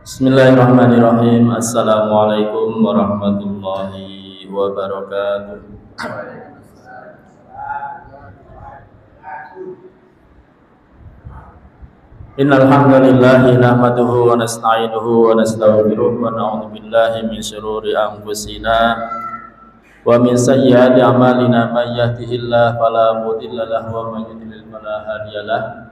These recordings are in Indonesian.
Bismillahirrahmanirrahim. Assalamualaikum warahmatullahi wabarakatuh. Innal hamdalillah nahmaduhu wa nasta'inuhu wa nastaghfiruh wa na'udzu billahi min shururi anfusina wa min sayyiati a'malina may yahdihillahu fala mudilla lahu wa may yudlil fala hadiyalah.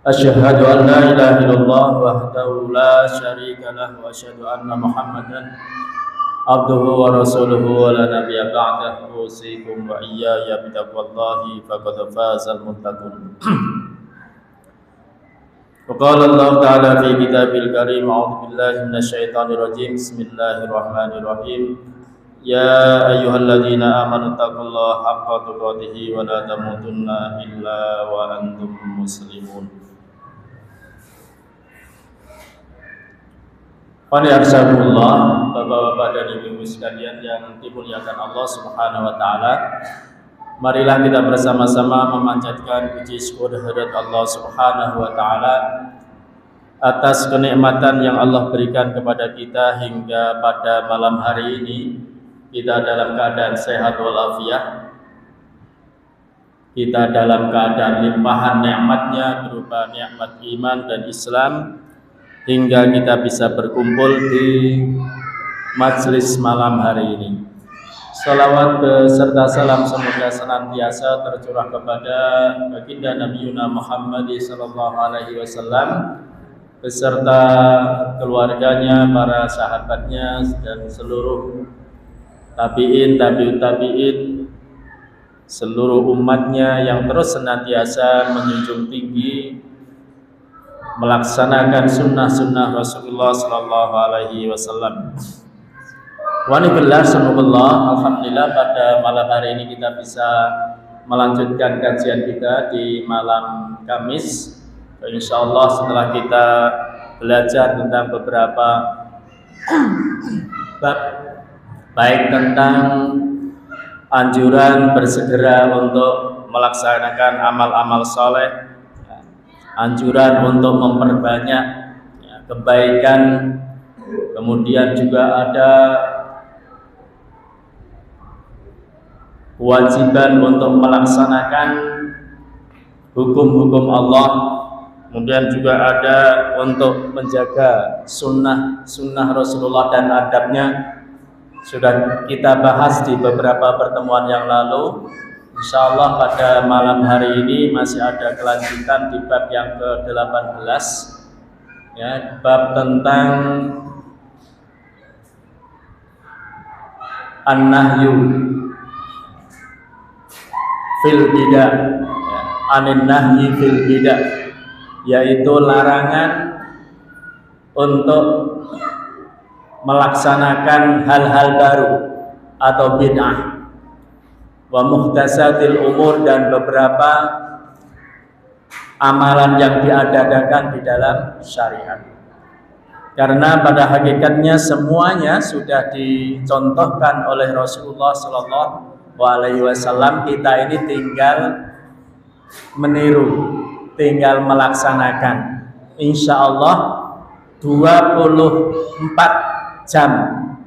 Asyhadu an la ilaha illallah wahdahu la syarika lahu wa asyhadu anna Muhammadan abduhu wa rasuluhu wa la nabiyya ba'dahu. Usikum wa iyaya bitaqwallahi faqad fazal muttaqun. Wa qala Allah ta'ala fi kitabil karim a'udzu billahi minasy syaithanir rajim. Bismillahirrahmanirrahim. Ya ayyuhalladzina amanu taqullaha haqqa tuqatih wa la tamutunna illa wa antum muslimun. Qani'arsakullah, Bapak-bapak dan ibu-ibu sekalian yang dimuliakan Allah Subhanahu wa taala. Marilah kita bersama-sama memanjatkan puji syukur kehadirat Allah Subhanahu wa taala atas kenikmatan yang Allah berikan kepada kita hingga pada malam hari ini kita dalam keadaan sehat walafiat. Kita dalam keadaan limpahan nikmatnya berupa nikmat iman dan Islam, hingga kita bisa berkumpul di majelis malam hari ini. Salawat beserta salam semoga senantiasa tercurah kepada baginda Nabi Muhammad sallallahu alaihi wasallam beserta keluarganya, para sahabatnya dan seluruh tabi'in, tabi'ut tabi'in, seluruh umatnya yang terus senantiasa menjunjung tinggi melaksanakan sunnah-sunnah Rasulullah Sallallahu Alaihi Wasallam. Wanibillah, semoga alhamdulillah pada malam hari ini kita bisa melanjutkan kajian kita di malam Kamis. Insya Allah setelah kita belajar tentang beberapa bab, baik tentang anjuran bersegera untuk melaksanakan amal-amal soleh, anjuran untuk memperbanyak kebaikan, kemudian juga ada kewajiban untuk melaksanakan hukum-hukum Allah, kemudian juga ada untuk menjaga sunnah Rasulullah dan adabnya. Sudah kita bahas di beberapa pertemuan yang lalu. Insyaallah pada malam hari ini masih ada kelanjutan di bab yang ke-18, ya, bab tentang an-nahyu fil bidah, ya, anin nahyi fil bidah, yaitu larangan untuk melaksanakan hal-hal baru atau bid'ah, wa muhdatsatil umur, dan beberapa amalan yang diadakan di dalam syariat. Karena pada hakikatnya semuanya sudah dicontohkan oleh Rasulullah Sallallahu Alaihi Wasallam. Kita ini tinggal meniru, tinggal melaksanakan. Insya Allah 24 jam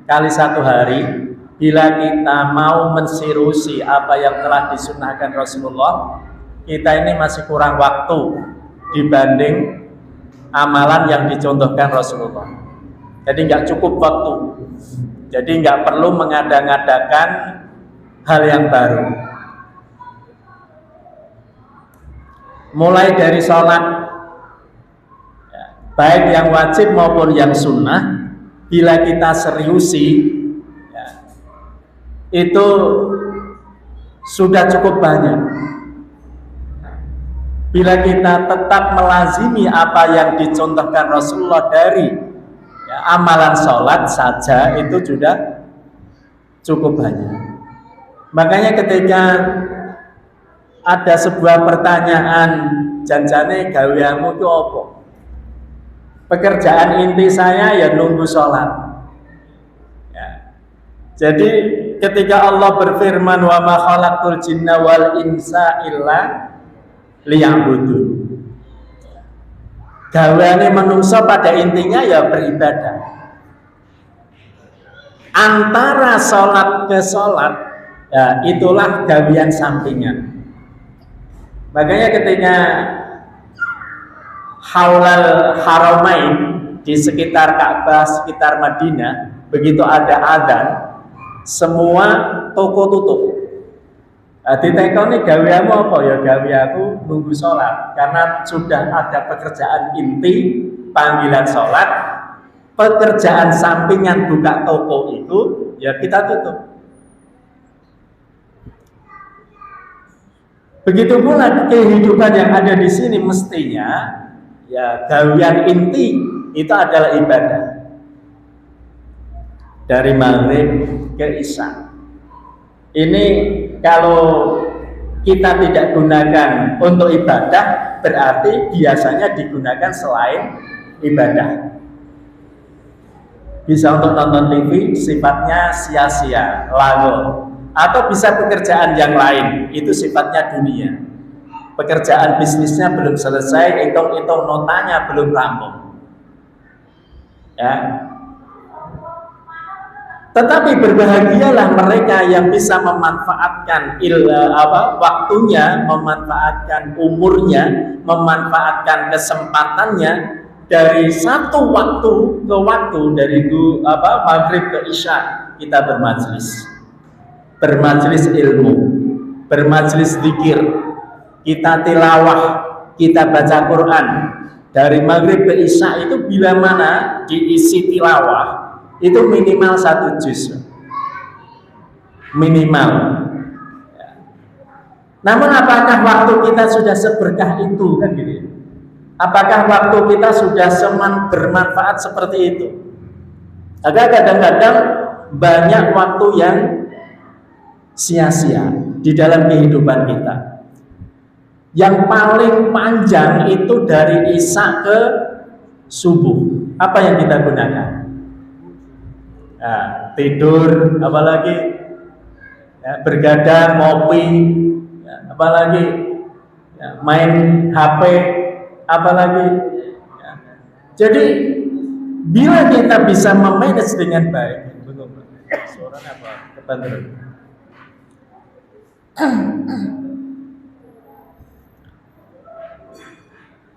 kali satu hari. Bila kita mau mensirusi apa yang telah disunnahkan Rasulullah, kita ini masih kurang waktu dibanding amalan yang dicontohkan Rasulullah. Jadi nggak cukup waktu. Jadi nggak perlu mengada-ngadakan hal yang baru. Mulai dari sholat, baik yang wajib maupun yang sunnah, bila kita seriusi, itu sudah cukup banyak. Bila kita tetap melazimi apa yang dicontohkan Rasulullah dari amalan sholat saja, itu sudah cukup banyak. Makanya ketika ada sebuah pertanyaan, janjane gaweanmu itu apa? Pekerjaan inti saya ya nunggu sholat. Jadi ketika Allah berfirman wa ma khalaqtul jinna wal insa illa liya'budun, Gaweane menungso pada intinya ya beribadah. Antara sholat ke sholat, ya itulah gawean sampingan. Makanya ketika Haulal Haramain di sekitar Ka'bah, sekitar Madinah, begitu ada adzan, semua toko tutup. Ditekoni gaweamu apa? Ya gawe aku nunggu sholat, karena sudah ada pekerjaan inti panggilan sholat, pekerjaan sampingan buka toko itu ya kita tutup. Begitu pula kehidupan yang ada di sini mestinya ya gawean inti itu adalah ibadah. Dari maghrib ke isya. Ini kalau kita tidak gunakan untuk ibadah berarti biasanya digunakan selain ibadah. Bisa untuk nonton TV sifatnya sia-sia, lalu. Atau bisa pekerjaan yang lain, itu sifatnya dunia. Pekerjaan bisnisnya belum selesai, hitung-hitung notanya belum rampung. Ya. Tetapi berbahagialah mereka yang bisa memanfaatkan waktunya, memanfaatkan umurnya, memanfaatkan kesempatannya dari satu waktu ke waktu, dari maghrib ke isya kita bermajlis ilmu, bermajlis zikir, kita tilawah, kita baca Quran. Dari maghrib ke isya itu bila mana diisi tilawah itu minimal 1 juz, minimal. Namun apakah waktu kita sudah seberkah itu, kan gitu? Apakah waktu kita sudah bermanfaat seperti itu? Agak kadang-kadang banyak waktu yang sia-sia di dalam kehidupan kita. Yang paling panjang itu dari isya ke subuh. Apa yang kita gunakan? Nah, tidur, apalagi ya, bergadang, ngopi, ya, apalagi ya, main HP, apalagi. Ya. Jadi bila kita bisa memanage dengan baik, suara apa? Kebantuan.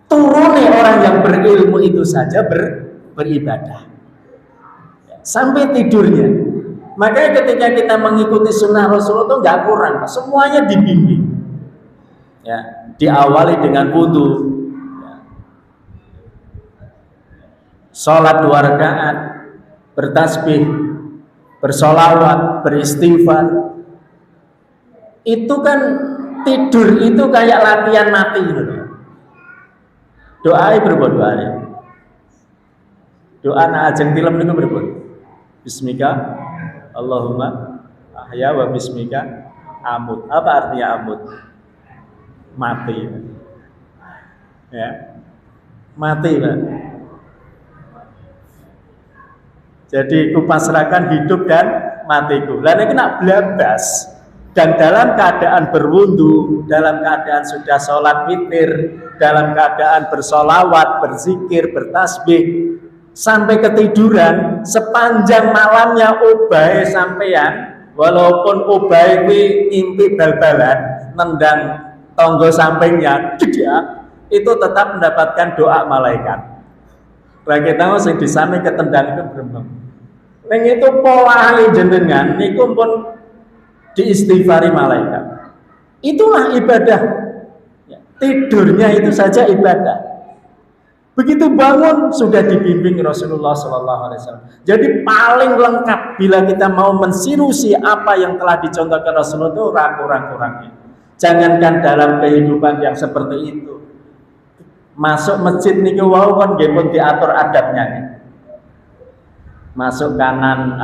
Turunnya orang yang berilmu itu saja beribadah sampai tidurnya. Makanya ketika kita mengikuti sunnah Rasulullah itu nggak kurang, semuanya dibimbing. Ya, diawali dengan wudu, ya. Sholat 2 rakaat, bertasbih, bersolawat, beristighfar. Itu kan tidur itu kayak latihan mati gitu. Doa berbuat doa ajeng film itu berbuat bismika Allahumma ahya wa bismika amut. Apa artinya amut? Mati. Ya. Mati, Pak. Jadi kupasrahkan hidup dan matiku. Lalu ini nak belabas. Dan dalam keadaan berwudu, dalam keadaan sudah sholat witir, dalam keadaan bersolawat, berzikir, bertasbih, sampai ketiduran, sepanjang malamnya obahe sampean, walaupun obahe kuwi ngimpi bal-balan, nendang tonggo sampingnya, jedak, itu tetap mendapatkan doa malaikat. Bagi tahu sing disami ketendang itu berembang. Ning itu polahe jenengan niku pun diistighfari malaikat. Itulah ibadah. Tidurnya itu saja ibadah. Begitu bangun sudah dibimbing Rasulullah SAW. Jadi paling lengkap bila kita mau mensirusi apa yang telah dicontohkan Rasulullah itu kurang-kurangnya. Jangankan dalam kehidupan yang seperti itu. Masuk masjid niku wau kon nggih pun diatur adabnya. Masuk kanan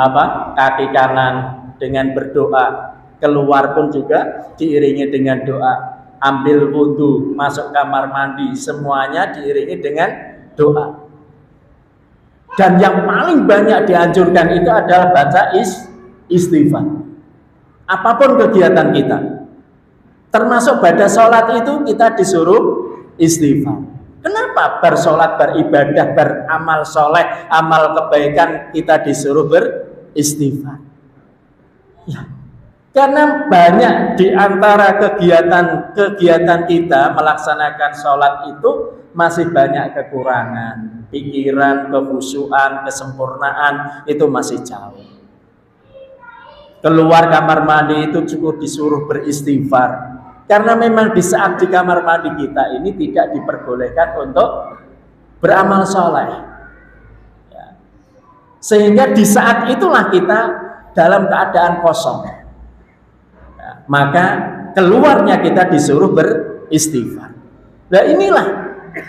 kaki kanan dengan berdoa. Keluar pun juga diiringi dengan doa. Ambil wudu, masuk kamar mandi, semuanya diiringi dengan doa. Dan yang paling banyak dianjurkan itu adalah baca istighfar. Apapun kegiatan kita, termasuk pada sholat itu kita disuruh istighfar. Kenapa bersolat, beribadah, beramal soleh, amal kebaikan kita disuruh beristighfar? Ya, karena banyak di antara kegiatan kita melaksanakan sholat itu masih banyak kekurangan, pikiran, kekhusyuan, kesempurnaan itu masih jauh. Keluar kamar mandi itu cukup disuruh beristighfar. Karena memang di saat di kamar mandi kita ini tidak diperbolehkan untuk beramal soleh. Ya. Sehingga di saat itulah kita dalam keadaan kosong. Ya. Maka keluarnya kita disuruh beristighfar. Nah inilah,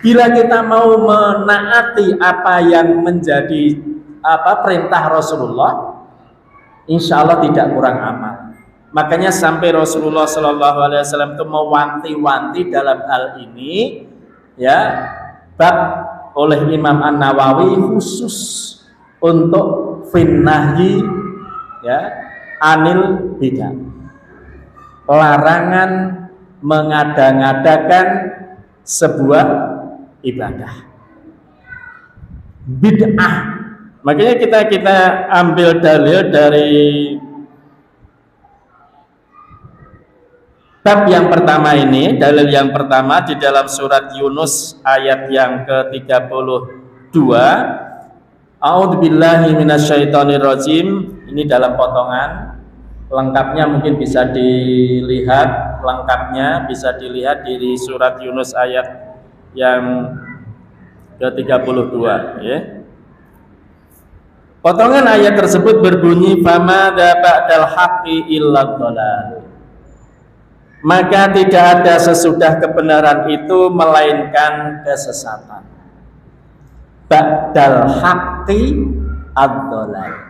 bila kita mau menaati apa yang menjadi perintah Rasulullah, insya Allah tidak kurang amal. Makanya sampai Rasulullah SAW itu mewanti-wanti dalam hal ini, ya, bab oleh Imam An-Nawawi khusus untuk finnahyi, ya, anil bidah, larangan mengada-ngadakan sebuah ibadah bid'ah. Makanya kita ambil dalil dari bab yang pertama ini, dalil yang pertama di dalam surat Yunus ayat yang ke-32. A'udzubillahi minasyaitonirrajim. Ini dalam potongan. Lengkapnya mungkin bisa dilihat, di surat Yunus ayat yang ke-32, ya. Potongan ayat tersebut berbunyi famadza ba'dal haqqi illa dhalal. Maka tidak ada sesudah kebenaran itu melainkan kesesatan. Ba'dal haqqi ad-dhalal.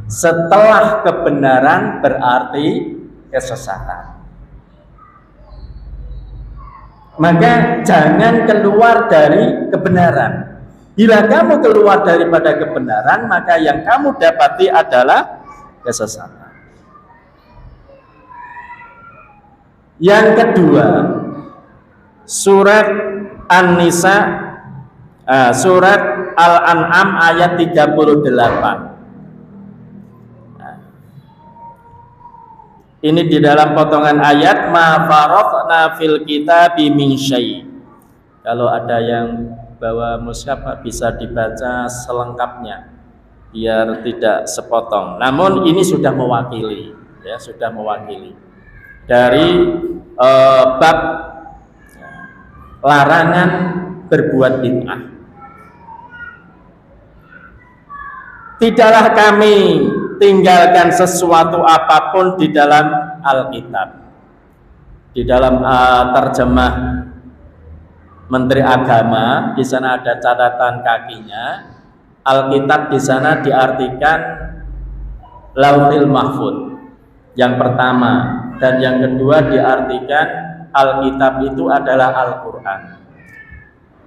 Setelah kebenaran berarti kesesatan. Maka jangan keluar dari kebenaran. Bila kamu keluar daripada kebenaran, maka yang kamu dapati adalah kesesatan. Yang kedua, surat An-Nisa, surat Al-An'am ayat 38. Ini di dalam potongan ayat ma faraqna fil kitabi min syai'. Kalau ada yang bawa mushaf bisa dibaca selengkapnya biar tidak sepotong. Namun ini sudah mewakili, ya, sudah mewakili dari bab larangan berbuat bid'ah. Tidaklah kami tinggalkan sesuatu apapun di dalam Alkitab. Di dalam terjemah Menteri Agama, di sana ada catatan kakinya. Alkitab di sana diartikan Lauhil Mahfuz. Yang pertama, dan yang kedua diartikan Alkitab itu adalah Al-Quran.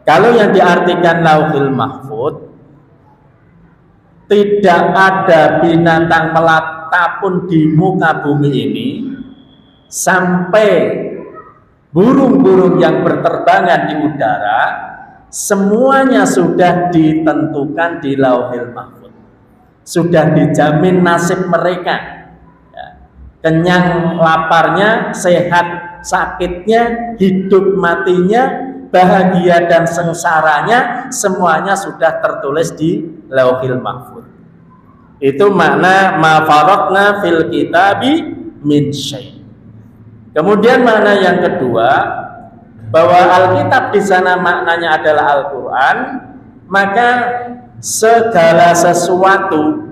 Kalau yang diartikan Lauhil Mahfuz, tidak ada binatang melata pun di muka bumi ini, sampai burung-burung yang berterbangan di udara, semuanya sudah ditentukan di Lauhil Mahfuz. Sudah dijamin nasib mereka. Kenyang laparnya, sehat sakitnya, hidup matinya, bahagia dan sengsaranya, semuanya sudah tertulis di Lauhil Mahfuz. Itu makna ma faraqna fil kitabi min syai'. Kemudian makna yang kedua, bahwa Alkitab di sana maknanya adalah Al-Quran, maka segala sesuatu,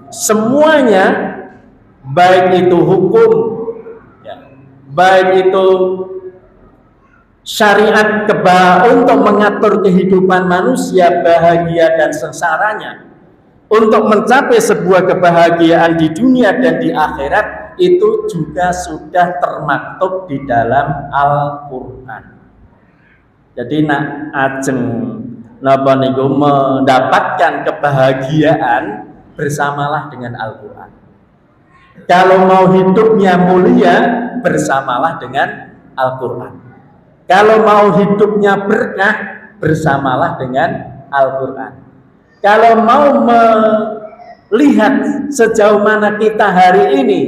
semuanya, baik itu hukum, ya, baik itu syariat untuk mengatur kehidupan manusia, bahagia dan sengsaranya, untuk mencapai sebuah kebahagiaan di dunia dan di akhirat, itu juga sudah termaktub di dalam Al-Quran. Jadi nak ajeng napa niku mendapatkan kebahagiaan, bersamalah dengan Al-Quran. Kalau mau hidupnya mulia, bersamalah dengan Al-Quran. Kalau mau hidupnya berkah, bersamalah dengan Al-Quran. Kalau mau melihat sejauh mana kita hari ini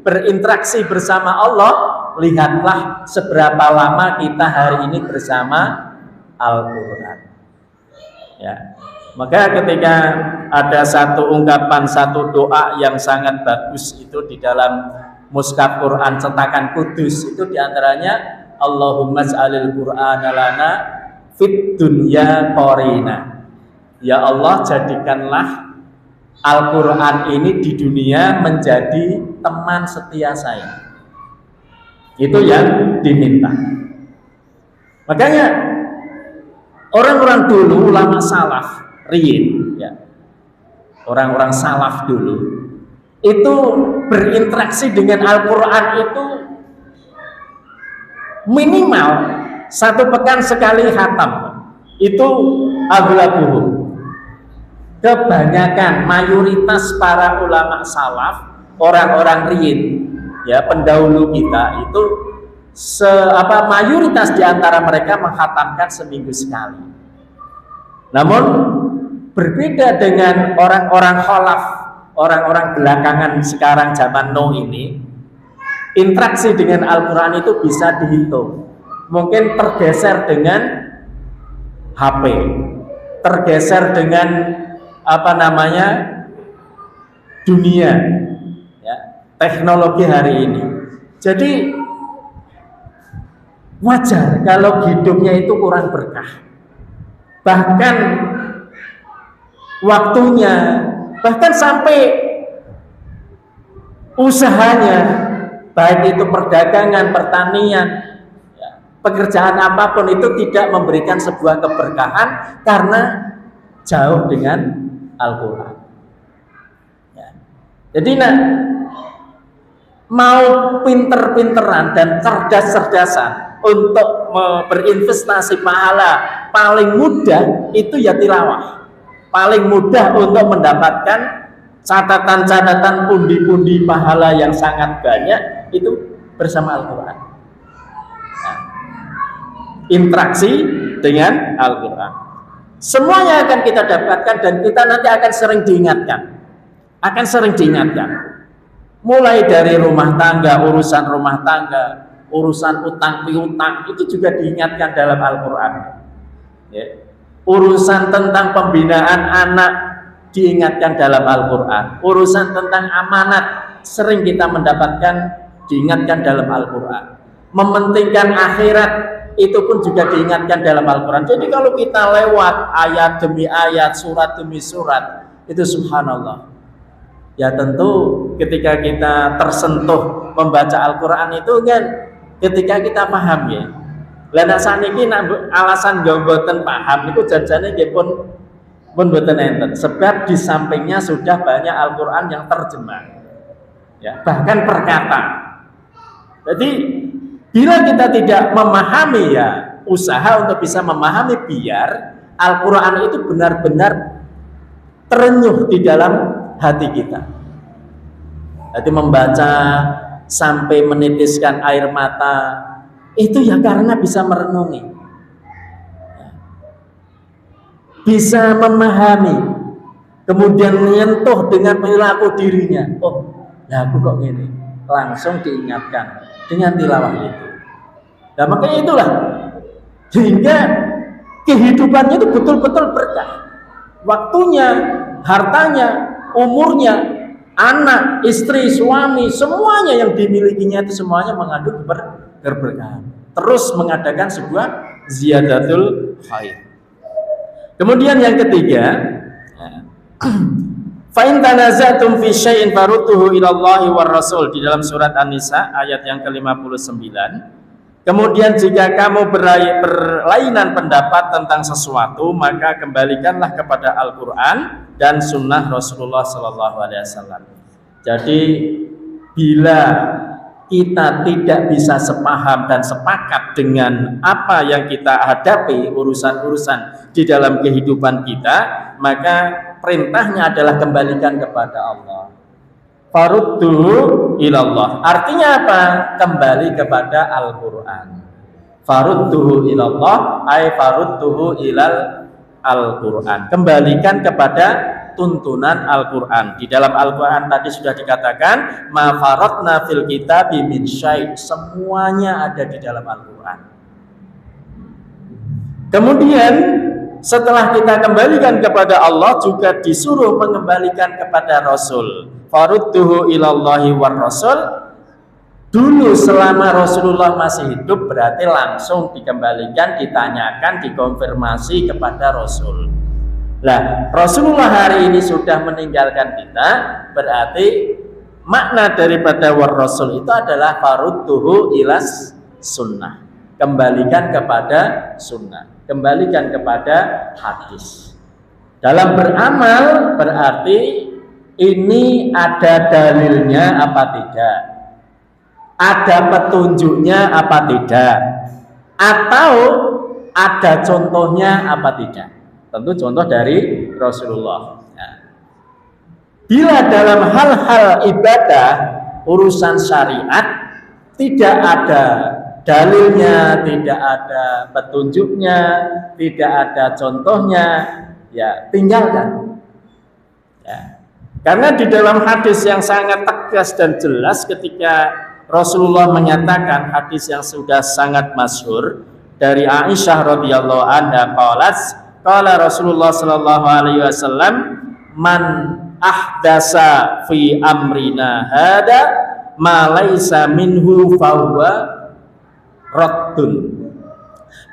berinteraksi bersama Allah, lihatlah seberapa lama kita hari ini bersama Al-Quran. Ya. Maka ketika ada satu ungkapan, satu doa yang sangat bagus itu di dalam mushaf Quran cetakan Kudus, itu diantaranya Allahumma ja'alil Qur'ana lana fit dunya qarina. Ya Allah, jadikanlah Al-Quran ini di dunia menjadi teman setia saya. Itu yang diminta. Makanya orang-orang dulu, ulama salaf riyin, ya, orang-orang salaf dulu itu berinteraksi dengan Al-Quran itu minimal 1 pekan sekali khatam. Itu aghlabuhum. Kebanyakan, mayoritas para ulama salaf, orang-orang riyin, ya, pendahulu kita itu mayoritas diantara mereka menghatamkan seminggu sekali. Namun berbeda dengan orang-orang khalaf, orang-orang belakangan sekarang zaman now ini, interaksi dengan Al-Quran itu bisa dihitung. Mungkin tergeser dengan HP, tergeser dengan dunia, ya, teknologi hari ini. Jadi wajar kalau hidupnya itu kurang berkah. Bahkan waktunya, bahkan sampai usahanya, baik itu perdagangan, pertanian, ya, pekerjaan apapun itu tidak memberikan sebuah keberkahan karena jauh dengan Al-Quran. Ya. Jadi mau pinter-pinteran dan cerdas-cerdasan untuk berinvestasi pahala paling mudah itu ya tilawah. Paling mudah untuk mendapatkan catatan-catatan pundi-pundi pahala yang sangat banyak itu bersama Al-Quran. Nah, interaksi dengan Al-Quran. Semuanya akan kita dapatkan dan kita nanti akan sering diingatkan. Mulai dari rumah tangga, urusan rumah tangga, urusan utang piutang itu juga diingatkan dalam Al-Quran. Ya. Urusan tentang pembinaan anak diingatkan dalam Al-Quran. Urusan tentang amanat sering kita mendapatkan diingatkan dalam Al-Quran. Mementingkan akhirat itu pun juga diingatkan dalam Al-Quran. Jadi kalau kita lewat ayat demi ayat, surat demi surat, itu subhanallah. Ya tentu ketika kita tersentuh membaca Al-Quran itu kan ketika kita paham, ya. Lah saniki alasan mboten paham niku jajane nggih pun mboten enten. Sebab di sampingnya sudah banyak Al-Quran yang terjemah. Ya, bahkan perkata. Jadi bila kita tidak memahami, ya usaha untuk bisa memahami biar Al-Quran itu benar-benar terenyuh di dalam hati kita. Jadi membaca sampai menitiskan air mata itu ya karena bisa merenungi, bisa memahami, kemudian menyentuh dengan perilaku dirinya. Oh, ya aku kok gini, langsung diingatkan dengan tilawah itu. Nah makanya itulah sehingga kehidupannya itu betul-betul berkah. Waktunya, hartanya, umurnya, anak, istri, suami, semuanya yang dimilikinya itu semuanya mengandung keberkahan. Terus mengadakan sebuah ziyadatul khair. Kemudian yang ketiga, fa in tanaza'tum fi syai'in farudduhu ila Allahi war Rasul di dalam surat An-Nisa ayat yang ke-59. Kemudian jika kamu berlainan pendapat tentang sesuatu, maka kembalikanlah kepada Al-Quran dan sunnah Rasulullah SAW. Jadi bila kita tidak bisa sepaham dan sepakat dengan apa yang kita hadapi, urusan-urusan di dalam kehidupan kita, maka perintahnya adalah kembalikan kepada Allah. Faruddu ilallah. Artinya apa? Kembali kepada Al-Quran. Farudduhu ilallah ay farudduhu ilal Al-Quran. Kembalikan kepada tuntunan Al-Quran. Di dalam Al-Quran tadi sudah dikatakan ma faratna fil kitabi min syai', semuanya ada di dalam Al-Quran. Kemudian setelah kita kembalikan kepada Allah, juga disuruh mengembalikan kepada Rasul. Farudduhu ilallahi war Rasul. Dulu selama Rasulullah masih hidup berarti langsung dikembalikan, ditanyakan, dikonfirmasi kepada Rasul. Nah, Rasulullah hari ini sudah meninggalkan kita, berarti makna daripada war Rasul itu adalah farudduhu ilas sunnah. Kembalikan kepada sunnah, kembalikan kepada hadis. Dalam beramal berarti ini ada dalilnya apa tidak? Ada petunjuknya apa tidak? Atau ada contohnya apa tidak? Tentu contoh dari Rasulullah. Nah, bila dalam hal-hal ibadah, urusan syariat, tidak ada dalilnya, tidak ada petunjuknya, tidak ada contohnya, ya tinggalkan. Ya. Karena di dalam hadis yang sangat tegas dan jelas ketika Rasulullah menyatakan, hadis yang sudah sangat masyhur dari Aisyah radhiyallahu anha qalat, qala Rasulullah sallallahu alaihi wasallam, man ahdasa fi amrina hada ma laisa minhu fahuwa raddun.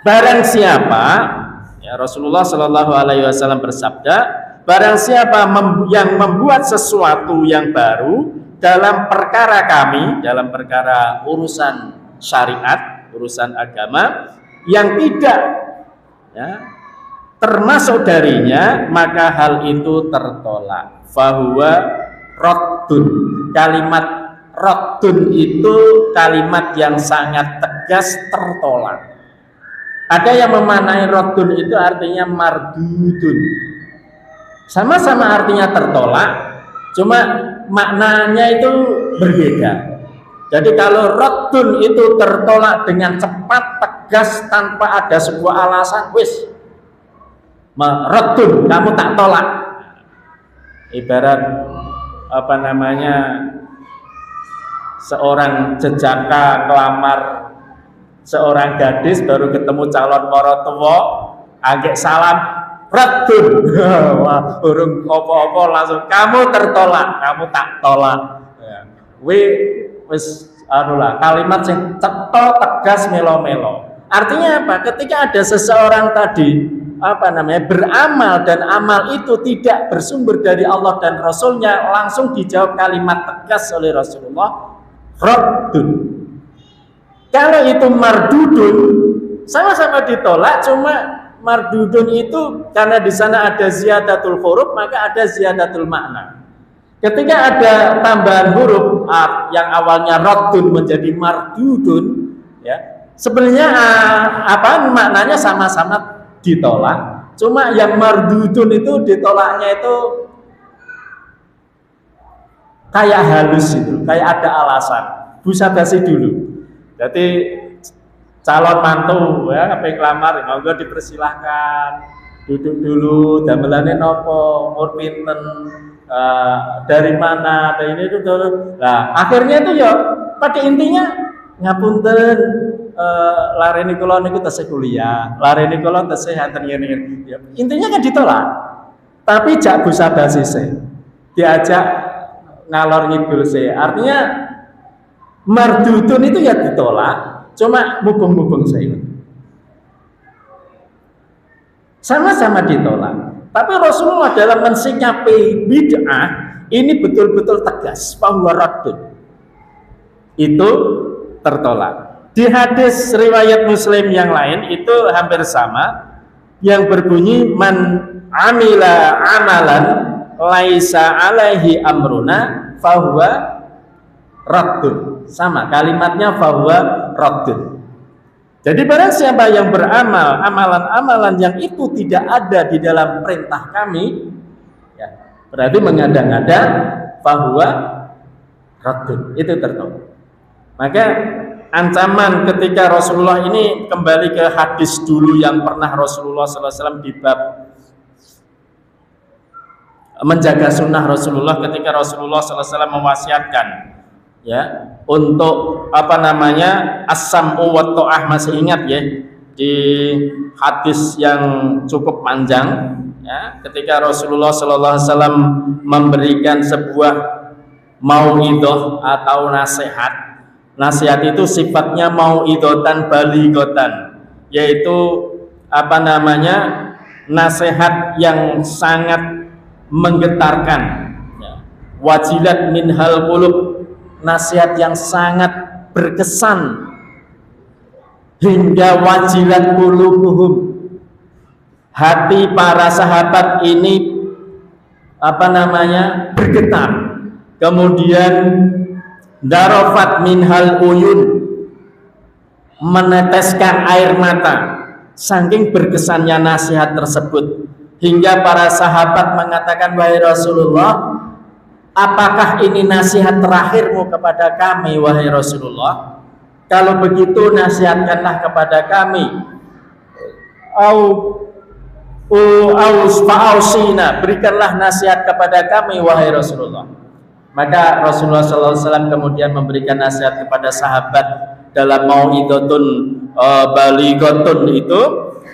Barang siapa, ya Rasulullah sallallahu alaihi wasallam bersabda, barang siapa yang membuat sesuatu yang baru dalam perkara kami, dalam perkara urusan syariat, urusan agama yang tidak ya, termasuk darinya, maka hal itu tertolak. Fahuwa raddun. Kalimat raddun itu kalimat yang sangat tegas, tertolak. Ada yang memaknai raddun itu artinya mardudun. Sama-sama artinya tertolak, cuma maknanya itu berbeda. Jadi kalau raddun itu tertolak dengan cepat, tegas, tanpa ada sebuah alasan, wis raddun, kamu tak tolak. Ibarat apa namanya, seorang jejaka kelamar seorang gadis, baru ketemu calon morotuwa, agek salam, raddun. Wah, urung apa-apa langsung kamu tertolak, kamu tak tolak. Ya. Wis anulah kalimat yang cetok, tegas, melo-melo. Artinya apa? Ketika ada seseorang tadi apa namanya beramal dan amal itu tidak bersumber dari Allah dan Rasulnya, langsung dijawab kalimat tegas oleh Rasulullah, raddun. Kalau itu mardudun, sama-sama ditolak, cuma mardudun itu karena di sana ada ziyadatul huruf, maka ada ziyadatul makna. Ketika ada tambahan huruf yang awalnya raddun menjadi mardudun, ya sebenarnya apa maknanya sama-sama ditolak, cuma yang mardudun itu ditolaknya itu kayak halus itu, kayak ada alasan. Busa basi dulu. Jadi calon mantu ya kepengen lamar, monggo dipersilahkan, duduk dulu, damelane nopo, umur pinten, dari mana, dari ini itu dulu. Nah akhirnya itu ya pada intinya ngapunten, lareni kula niku tesih kuliah, lareni kula tesih enten ngene. Ya, intinya kan ditolak. Tapi jak busa basi diajak ngalor ngidul artinya mardudun itu ya ditolak, cuma mubeng-mubeng saya. Sama-sama ditolak. Tapi Rasulullah dalam mensikapi bid'ah ini betul-betul tegas, bahwa raddun itu tertolak. Di hadis riwayat Muslim yang lain itu hampir sama, yang berbunyi man amila amalan laisa alaihi amruna fahuwa raddun. Sama kalimatnya fahuwa raddun. Jadi barang siapa yang beramal amalan-amalan yang itu tidak ada di dalam perintah kami, ya, berarti mengada-ngada fahuwa raddun, itu tertolak. Maka ancaman ketika Rasulullah ini kembali ke hadis dulu yang pernah Rasulullah SAW di bab menjaga sunnah Rasulullah, ketika Rasulullah SAW mewasiatkan ya untuk as-sam'u wa ta'ah. Masih ingat ya di hadis yang cukup panjang ya, ketika Rasulullah SAW memberikan sebuah mauidhah atau nasihat. Nasihat itu sifatnya mauidhatan balighatan, yaitu nasihat yang sangat menggetarkan ya. Wajilat minhal qulub, nasihat yang sangat berkesan hingga wajilat qulubuhum, hati para sahabat ini bergetar. Kemudian darafat minhal uyun, meneteskan air mata saking berkesannya nasihat tersebut, hingga para sahabat mengatakan, wahai Rasulullah, apakah ini nasihat terakhirmu kepada kami wahai Rasulullah? Kalau begitu nasihatkanlah kepada kami. Berikanlah nasihat kepada kami wahai Rasulullah. Maka Rasulullah SAW kemudian memberikan nasihat kepada sahabat dalam mau'idhatun balighatun itu.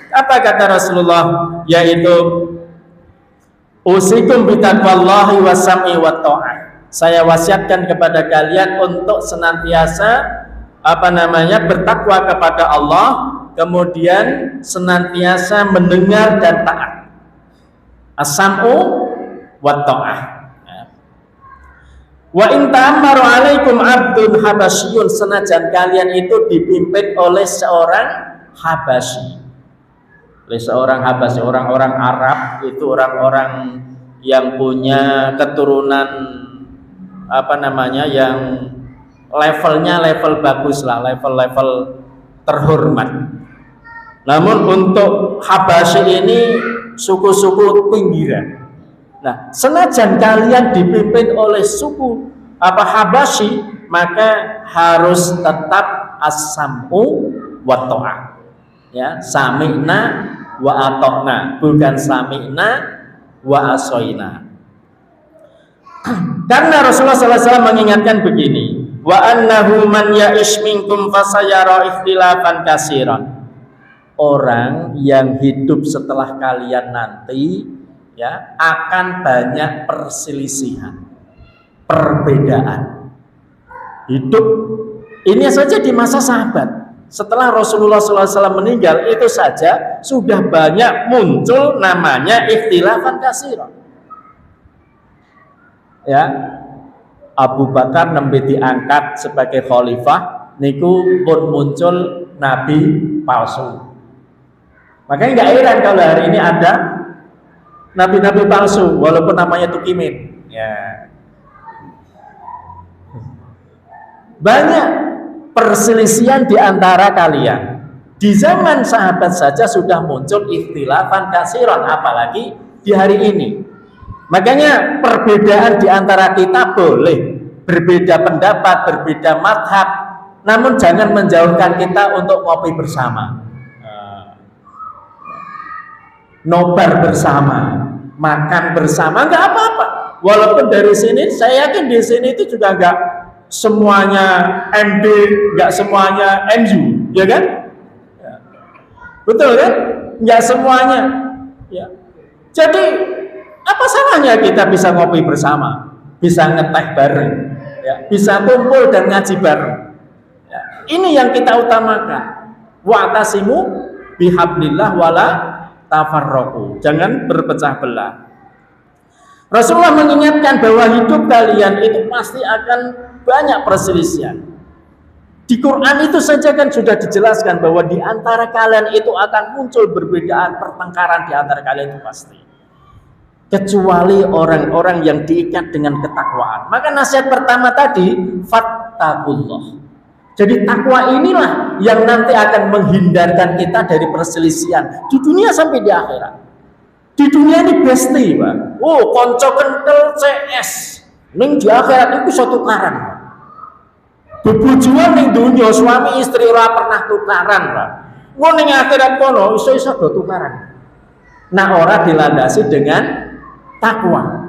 Apa kata Rasulullah? Yaitu usikum bitaqwallahi wasam'i wa ta'ah. Saya wasiatkan kepada kalian untuk senantiasa bertakwa kepada Allah, kemudian senantiasa mendengar dan taat. As-sam'u wa ta'ah. Wa in ta'ammaru 'alaikum 'abdun habasyun, senajan kalian itu dipimpin oleh seorang Habasyi. Oleh seorang Habasyi, orang-orang Arab itu orang-orang yang punya keturunan yang levelnya level bagus lah, level terhormat. Namun untuk Habasyi ini suku-suku pinggiran. Nah, senajan kalian dipimpin oleh suku Habasyi, maka harus tetap as-sam'u wa ta'ah. Ya, sami'na wa ata'na, bukan sami'na wa asoina. Karena Rasulullah SAW mengingatkan begini, wa annahu man ya'ish minkum fasayara ikhtilafan katsiran. Orang yang hidup setelah kalian nanti ya akan banyak perselisihan, perbedaan. Hidup ini saja di masa sahabat, setelah Rasulullah SAW meninggal itu saja sudah banyak muncul namanya ikhtilafan katsiran. Ya, Abu Bakar nembe diangkat sebagai khalifah niku pun muncul nabi palsu. Makanya nggak heran kalau hari ini ada nabi-nabi palsu walaupun namanya Tukimin. Ya. Banyak perselisihan di antara kalian. Di zaman sahabat saja sudah muncul ikhtilafan katsiran, apalagi di hari ini. Makanya perbedaan di antara kita boleh berbeda pendapat, berbeda madhab, namun jangan menjauhkan kita untuk ngopi bersama, nobar bersama, makan bersama, nggak apa-apa. Walaupun dari sini, saya yakin di sini itu juga nggak semuanya MD, nggak semuanya MU, ya kan? Ya. Betul kan? Nggak semuanya. Ya. Jadi apa salahnya kita bisa ngopi bersama, bisa ngeteh bareng, ya, bisa kumpul dan ngaji bareng. Ya. Ini yang kita utamakan. Wa'tasimu bihablillah wala tafarraqu. Jangan berpecah belah. Rasulullah mengingatkan bahwa hidup kalian itu pasti akan banyak perselisihan. Di Quran itu saja kan sudah dijelaskan bahwa di antara kalian itu akan muncul perbedaan, pertengkaran di antara kalian itu pasti. Kecuali orang-orang yang diikat dengan ketakwaan. Maka nasihat pertama tadi, fattaqullah. Jadi takwa inilah yang nanti akan menghindarkan kita dari perselisihan di dunia sampai di akhirat. Di dunia ini besti, Pak. Oh, konco kental CS. Ning di akhirat itu satu karan. Bebujuan ning dunya suami istri ora pernah tukaran, Pak. Wong ning akhirat kono iso-iso do tukaran. Nah, ora dilandasi dengan takwa.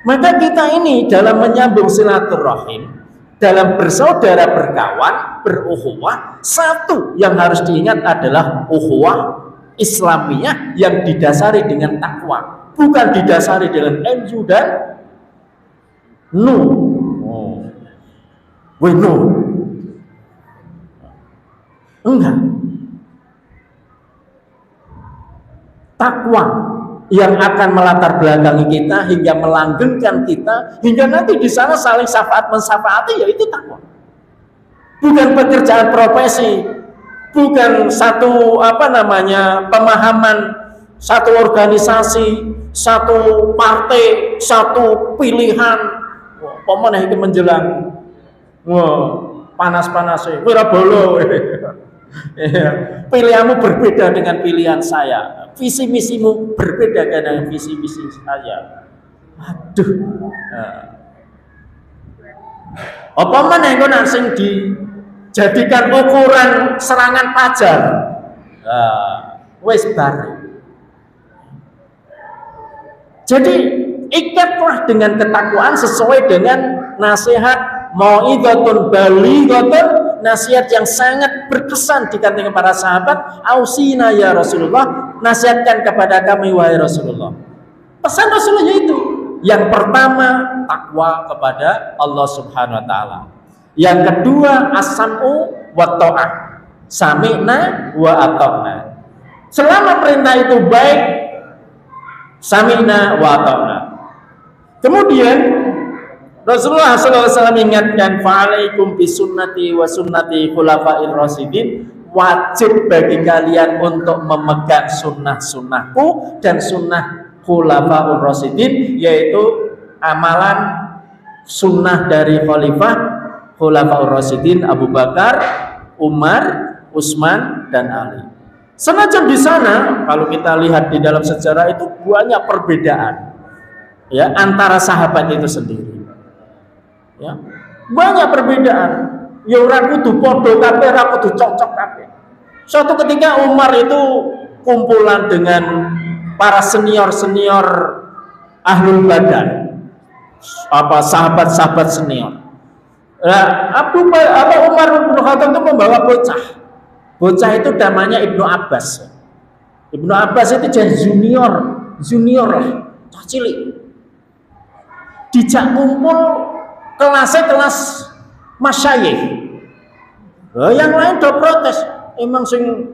Maka kita ini dalam menyambung silaturahim, dalam bersaudara, berkawan, berukhuwah, satu yang harus diingat adalah ukhuwah Islamiyah yang didasari dengan takwa, bukan didasari dengan MU dan nu. No. Enggak. Takwa yang akan melatar belakangi kita hingga melanggengkan kita hingga nanti di sana saling syafaat mensyafati, yaitu takwa. Bukan pekerjaan profesi, bukan satu pemahaman, satu organisasi, satu partai, satu pilihan. Pemenang itu menjelang panas-panas, wirabolo. Pilihanmu berbeda dengan pilihan saya, visi misimu berbeda dengan visi misi saya. Aduh, apa mana yang kau sing dijadikan ukuran serangan pajar? Wes bar. Jadi ikatlah dengan ketakwaan sesuai dengan nasihat mau'izatun balighatun, nasihat yang sangat berkesan dikatakan para sahabat. Ausina ya Rasulullah, nasihatkan kepada kami wahai Rasulullah. Pesan Rasulullah itu yang pertama takwa kepada Allah Subhanahu wa taala. Yang kedua as-sam'u wa ta'ah. Sami'na wa ata'na. Selama perintah itu baik, sami'na wa ata'na. Kemudian Rasulullah SAW ingatkan, fa'alaikum bisunnati wa sunnati khulafa'ir rasyidin, wajib bagi kalian untuk memegang sunnah-sunnahku dan sunnah khulafa'ur rasyidin, yaitu amalan sunnah dari khalifah khulafa'ur rasyidin Abu Bakar, Umar, Utsman dan Ali. Senajan di sana kalau kita lihat di dalam sejarah itu banyak perbedaan ya antara sahabat itu sendiri. Ya, banyak perbedaan. Ya ora kudu padha kabeh, ora kudu cocok kabeh. Suatu ketika Umar itu kumpulan dengan para senior-senior ahlul badan, sahabat-sahabat senior. Umar bin Khattab itu membawa bocah. Bocah itu namanya Ibnu Abbas. Ibnu Abbas itu jadi junior lah, cilik. Dijak kumpul kelasnya kelas masyayikh. Yang lain do protes. Emang sing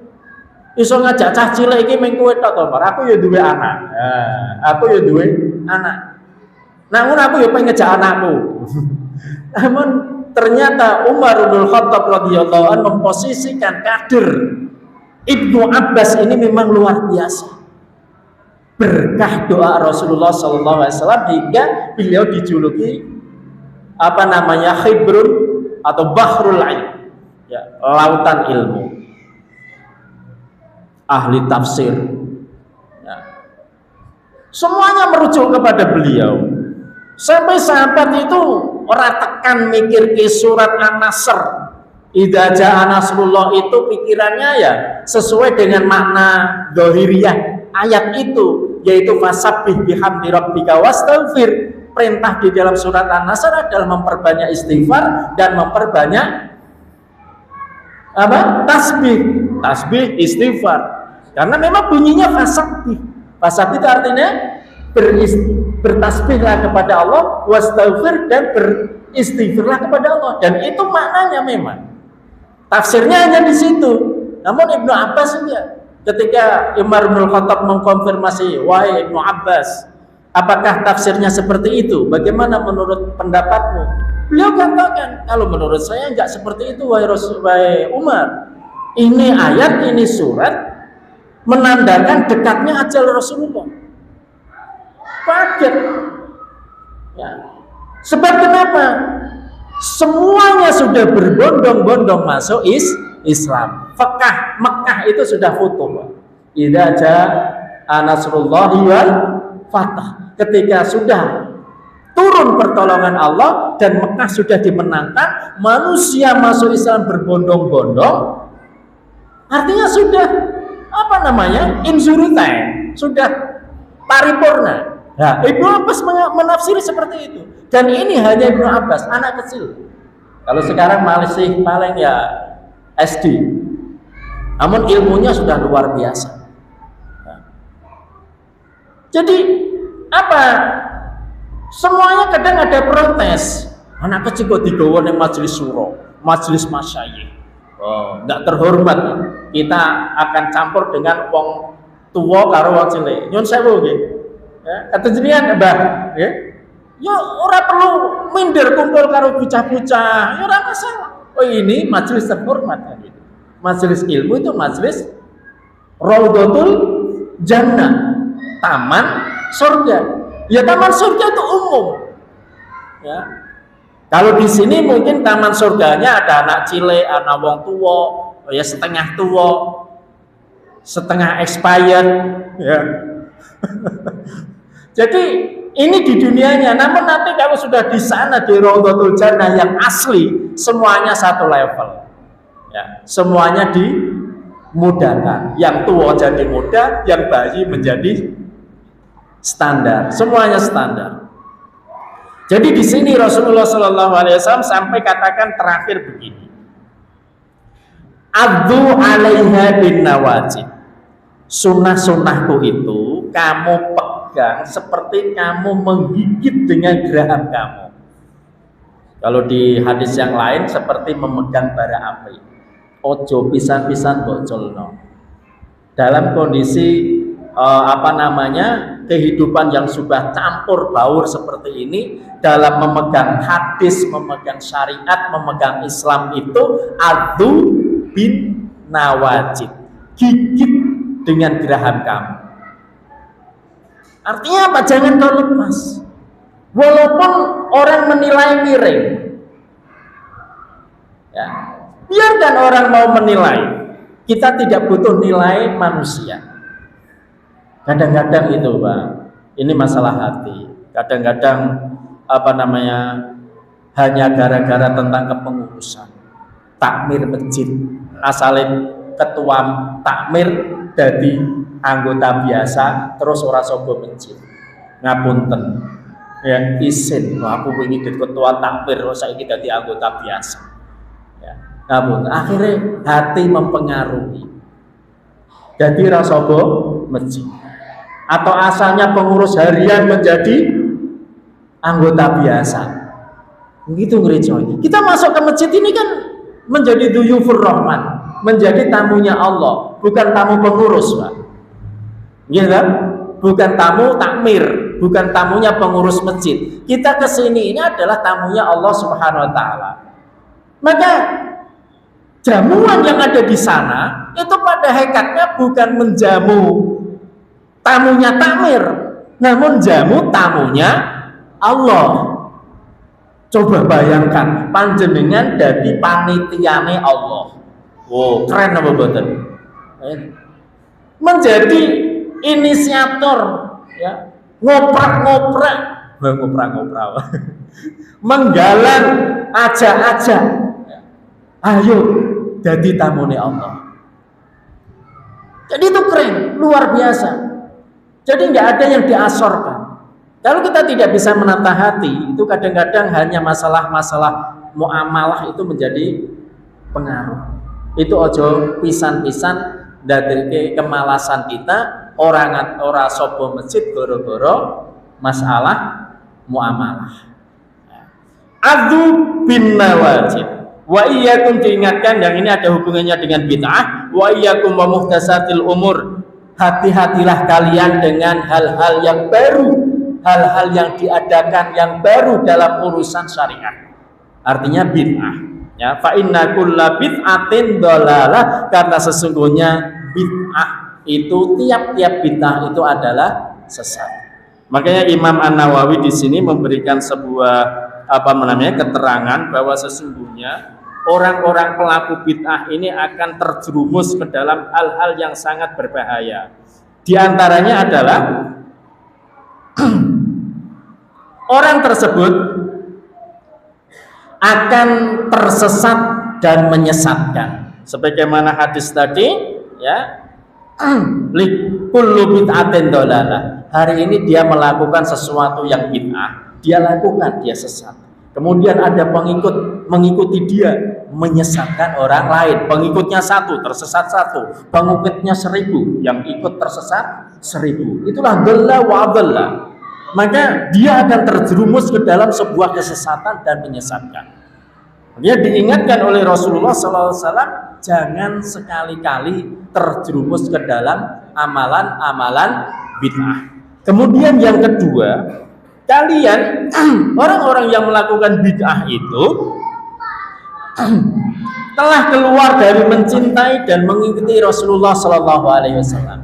iso ngajak cah cilik iki mung kowe tok to, aku ya duwe anak. Aku ya duwe anak. Namun aku ya pengen ngejak anakku. Namun ternyata Umar bin Khattab radhiyallahu anhu memposisikan kader Ibnu Abbas ini memang luar biasa. Berkah doa Rasulullah SAW hingga beliau dijuluki khibrun atau bahrul ilm, ya, lautan ilmu, ahli tafsir, ya. Semuanya merujuk kepada beliau. Sampai sahabat itu orang tekan mikir ke surat An-Nasr, idza jaa nasrullah, itu pikirannya ya sesuai dengan makna dzahiriyah ayat itu, yaitu fasabbih bihamdi rabbika wastaghfir. Perintah di dalam surat An-Nasr adalah memperbanyak istighfar dan memperbanyak tasbih istighfar, karena memang bunyinya fasabbih itu artinya bertasbihlah kepada Allah, wastaghfir, dan beristighfarlah kepada Allah, dan itu maknanya memang tafsirnya hanya di situ. Namun Ibnu Abbas ketika Umar bin Khattab mengkonfirmasi, wahai Ibnu Abbas, apakah tafsirnya seperti itu? Bagaimana menurut pendapatmu? Beliau katakan, kalau menurut saya enggak seperti itu, wahai Umar. Ini ayat, ini surat menandakan dekatnya ajal Rasulullah. Kaget. Ya. Sebab kenapa? Semuanya sudah berbondong-bondong masuk Islam. Mekah itu sudah foto. Idza jaa nasrullahi wal fatah. Ketika sudah turun pertolongan Allah dan Mekah sudah dimenangkan, manusia masuk Islam berbondong-bondong, artinya sudah insyuritain, sudah paripurna. Nah, Ibnu Abbas menafsiri seperti itu. Dan ini hanya Ibnu Abbas, anak kecil. Kalau sekarang masih paling ya SD. Namun ilmunya sudah luar biasa. Nah. Jadi apa? Semuanya kadang ada protes. Anak kecil kok digawa ning majelis suro, majelis masyayikh. Oh, enggak terhormat. Kita akan campur dengan wong tua karo wong cilik. Nyun sewu nggih. Ya, kata jenengan Mbah, nggih. Ya ora perlu minder kumpul karo bocah-bocah. Ya ora masalah. Oh, ini majelis terhormat kan gitu. Majelis ilmu itu majelis Raudhatul Jannah, taman surga. Ya taman surga itu umum. Ya. Kalau di sini mungkin taman surganya ada anak cilik, anak wong tua, ya setengah tua, setengah expired, ya. Jadi ini di dunianya, namun nanti kalau sudah di sana di Raudhatul Jannah yang asli, semuanya satu level. Ya, semuanya dimudahkan. Yang tua jadi mudah, yang bayi menjadi standar. Semuanya standar. Jadi di sini Rasulullah SAW sampai katakan terakhir begini. Addu 'alaiha bin nawajid. Sunnah-sunnahku itu kamu pegang seperti kamu menggigit dengan geraham kamu. Kalau di hadis yang lain seperti memegang bara api. Ojo pisan-pisan bocolno. Dalam kondisi kehidupan yang sudah campur baur seperti ini, dalam memegang hadis, memegang syariat, memegang Islam itu adzu bin nawajid, gigit dengan geraham kamu. Artinya apa? Jangan kau lepas. Walaupun orang menilai miring, ya, biarkan orang mau menilai. Kita tidak butuh nilai manusia. Kadang-kadang itu Pak, ini masalah hati. Kadang-kadang hanya gara-gara tentang kepengurusan. Takmir masjid, asalin ketua takmir jadi anggota biasa, terus ora sobo masjid. Ngapunten. Ya, isin, aku ingin jadi ketua takmir, terus saiki dadi anggota biasa. Ya, ngapunten. Akhirnya hati mempengaruhi. Jadi ora sobo masjid. Atau asalnya pengurus harian menjadi anggota biasa. Begitu gereja ini. Kita masuk ke masjid ini kan menjadi duyufur rahman, menjadi tamunya Allah, bukan tamu pengurus, Pak. Gitu kan? Bukan tamu takmir, bukan tamunya pengurus masjid. Kita ke sini ini adalah tamunya Allah Subhanahu wa taala. Maka jamuan yang ada di sana itu pada hakikatnya bukan menjamu tamunya takmir, namun jamu tamunya Allah. Coba bayangkan panjenengan dadi panitiane Allah. Wow, keren apa mboten? Menjadi inisiator, ya, ngoprak-ngoprak, menggalang ajak-ajak. Ayo jadi tamune Allah. Jadi itu keren, luar biasa. Jadi nggak ada yang diasorkan. Kalau kita tidak bisa menata hati, itu kadang-kadang hanya masalah-masalah muamalah itu menjadi pengaruh. Itu ojo pisan-pisan dari kemalasan kita, orang sopo masjid goro-goro masalah muamalah. Adzu bin nawajid. Wa iyyakum, diingatkan yang ini ada hubungannya dengan bid'ah. Wa iyyakum wa muhdatsatil umur. Hati-hatilah kalian dengan hal-hal yang baru, hal-hal yang diadakan yang baru dalam urusan syariat. Artinya bid'ah. Ya, fa inna kulla bid'atin dhalalah, karena sesungguhnya bid'ah itu tiap-tiap bid'ah itu adalah sesat. Makanya Imam An-Nawawi di sini memberikan sebuah keterangan bahwa sesungguhnya orang-orang pelaku bid'ah ini akan terjerumus ke dalam hal-hal yang sangat berbahaya. Di antaranya adalah orang tersebut akan tersesat dan menyesatkan. Sebagaimana hadis tadi, ya, kullu bid'atin dhalalah. Hari ini dia melakukan sesuatu yang bid'ah, dia lakukan, dia sesat. Kemudian ada pengikut mengikuti dia, menyesatkan orang lain. Pengikutnya 1, tersesat 1. Pengikutnya 1000, yang ikut tersesat 1000. Itulah dhalla wa dhalla. Maka dia akan terjerumus ke dalam sebuah kesesatan dan menyesatkan. Dia diingatkan oleh Rasulullah SAW, jangan sekali-kali terjerumus ke dalam amalan-amalan bid'ah. Kemudian yang kedua, kalian orang-orang yang melakukan bid'ah itu telah keluar dari mencintai dan mengikuti Rasulullah SAW.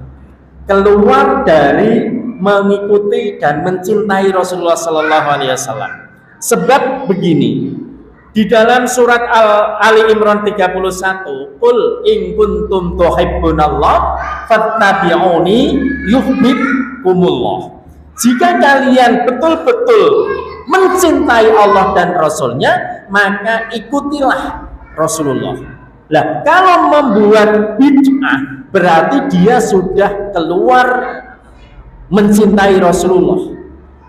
Keluar dari mengikuti dan mencintai Rasulullah SAW. Sebab begini, di dalam surat Ali Imran 31, qul in kuntum tuhibbunallah fattabi'uni yuhibbukumullah. Jika kalian betul-betul mencintai Allah dan Rasulnya, maka ikutilah Rasulullah. Nah, kalau membuat bid'ah, berarti dia sudah keluar mencintai Rasulullah.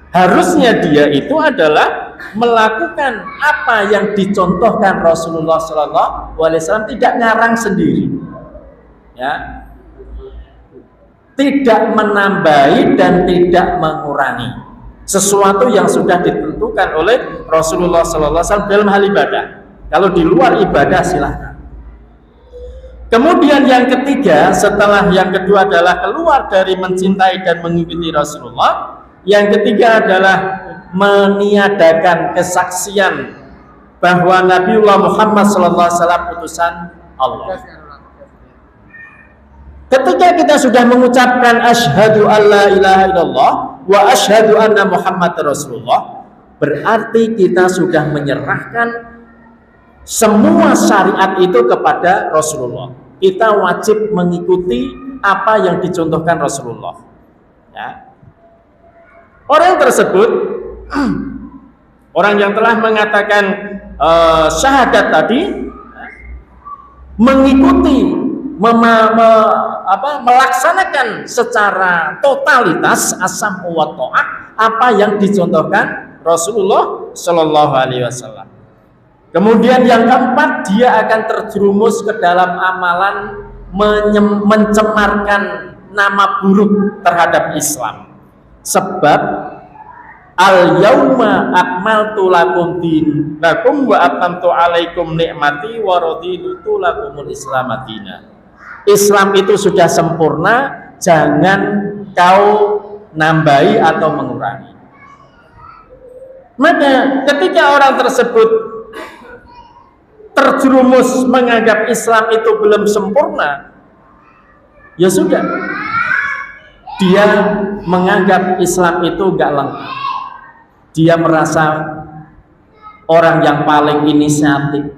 Harusnya dia itu adalah melakukan apa yang dicontohkan Rasulullah SAW, tidak ngarang sendiri, ya, tidak menambahi dan tidak mengurangi sesuatu yang sudah ditentukan oleh Rasulullah SAW dalam hal ibadah. Kalau di luar ibadah silahkan. Kemudian yang ketiga, setelah yang kedua adalah keluar dari mencintai dan mengikuti Rasulullah, yang ketiga adalah meniadakan kesaksian bahwa Nabiullah Muhammad SAW utusan Allah. Ketika kita sudah mengucapkan asyhadu alla ilaha illallah wa asyhadu anna Muhammad Rasulullah, berarti kita sudah menyerahkan semua syariat itu kepada Rasulullah. Kita wajib mengikuti apa yang dicontohkan Rasulullah, ya. Orang tersebut, orang yang telah mengatakan syahadat tadi, mengikuti, melaksanakan secara totalitas asam wa ta'ah apa yang dicontohkan Rasulullah Shallallahu Alaihi Wasallam. Kemudian yang keempat, dia akan terjerumus ke dalam amalan mencemarkan nama buruk terhadap Islam. Sebab al-yauma akmaltu lakum dinakum wa atamtu alaikum ni'mati wa raditu lakumul Islam madina. Islam itu sudah sempurna, jangan kau nambahi atau mengurangi. Maka ketika orang tersebut terjerumus menganggap Islam itu belum sempurna, ya sudah, dia menganggap Islam itu enggak lengkap. Dia merasa orang yang paling inisiatif,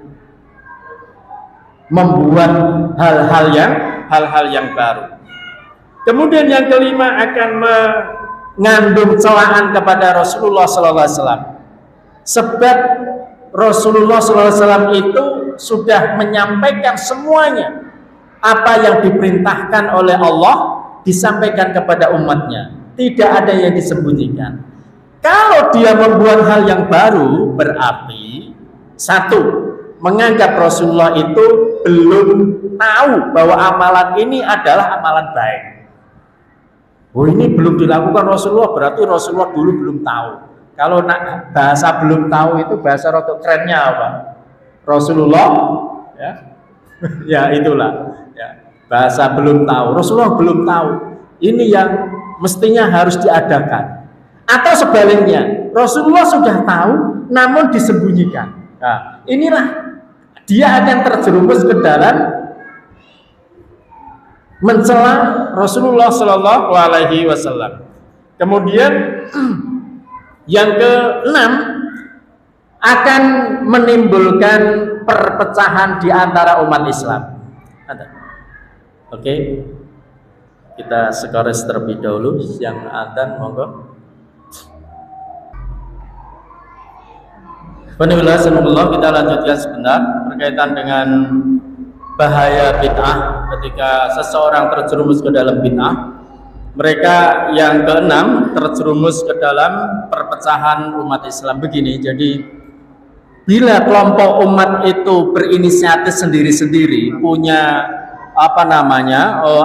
membuat hal-hal yang baru. Kemudian yang kelima, akan mengandung celaan kepada Rasulullah SAW. Sebab Rasulullah SAW itu sudah menyampaikan semuanya, apa yang diperintahkan oleh Allah disampaikan kepada umatnya, tidak ada yang disembunyikan. Kalau dia membuat hal yang baru, berarti satu, menganggap Rasulullah itu belum tahu bahwa amalan ini adalah amalan baik. Oh, ini belum dilakukan Rasulullah, berarti Rasulullah dulu belum tahu. Kalau bahasa belum tahu itu bahasa rotok kerennya apa? Rasulullah, ya, ya itulah, ya, bahasa belum tahu. Rasulullah belum tahu. Ini yang mestinya harus diadakan. Atau sebaliknya, Rasulullah sudah tahu, namun disembunyikan. Nah, inilah dia akan terjerumus ke dalam mencela Rasulullah Shallallahu Alaihi Wasallam. Kemudian yang keenam, akan menimbulkan perpecahan di antara umat Islam. Ada. Oke, kita sekarang terlebih dahulu yang adzan, monggo. Bismillah, kita lanjutkan sebentar berkaitan dengan bahaya bid'ah ketika seseorang terjerumus ke dalam bid'ah. Mereka yang keenam terjerumus ke dalam perpecahan umat Islam begini. Jadi bila kelompok umat itu berinisiatif sendiri-sendiri, punya